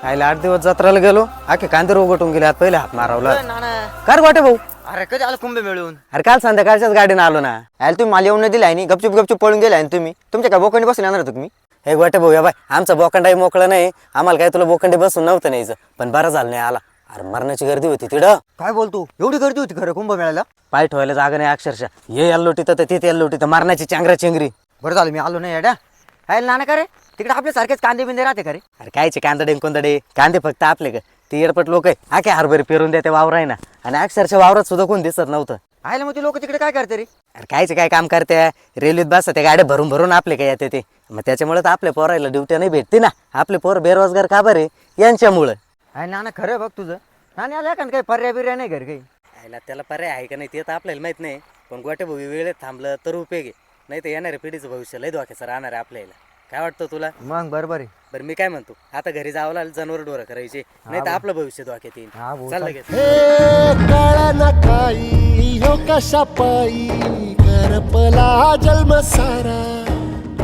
आयला 8 दिवस जत्राला गेलो आखे कांदे उगटून गेले पहिले हात मारवला नाना कर गोटे भाऊ. अरे कधी आलं कुंभे मिळून. अरे काल संध्याकाळच्याच गाडीनं आलो ना. आयला तुम्ही मला येऊन नाही दिलाय आणि गपचूप गपचूप पळून गेलाय तुम्ही. तुमच्या काय बोकंडी बसून येणार तुम्ही. हे गोटे भाऊ या बाय आमचा बोकंडाही मोकळा नाही. आम्हाला काय तुला बोकंडी बसून नव्हतं न्यायचं पण बरं झालं नाही आला. अरे मरणाची गर्दी होती तिकडं. काय बोलतो एवढी गर्दी होती खरं कुंभमेळ्याला. पाय ठेवायला जागा नाही अक्षरशः. हे याल्लोटी तर तिथे याल्लोटी तर मरणाची चांगरा चेंगरी. बरं झालं मी आलो नाही येड्या. काय नाना का रे तिकडे आपल्या सारखेच कांदे बिंदे राहते का रे. अरे कायचे कांदडे कोंदडे कांदे फक्त आपले का ते येडपट लोक आहे. आखे हरभरी पेरून देते वावर आहे ना आणि अक्षरशः वावरात सुद्धा कोण दिसत नव्हतं. आयला मग ते लोक तिकडे काय करते रे. अरे कायचे काय काम करते रेल्वेत बसत त्या गाड्या भरून भरून आपले काय येते ते. मग त्याच्यामुळे तर आपल्या पोरायला ड्युट्या नाही भेटते ना. आपले पोर बेरोजगार का बरे यांच्यामुळं. अरे नाना खरं बघ तुझं. नानी आल्या का काही पर्याय बिर्याय नाही घर काही. यायला त्याला पर्याय आहे का नाही ते तर आपल्याला माहित नाही. पण गोटे भाऊ वेळेत थांबलं तर उपयोग आहे. नाही तर येणाऱ्या पिढीचं भविष्य लय धोक्याचं राहणार आहे आपल्याला. काय वाटतं तुला. मग बरोबर आहे. बरं मी काय म्हणतो आता घरी जावं लागलं जनावर डोरं करायचे नाही तर आपलं भविष्य धोक्यात येईल. हा भाऊ, चाललं चाल. घेत हे कळना काही हो कशा पायी करपला जन्म सारा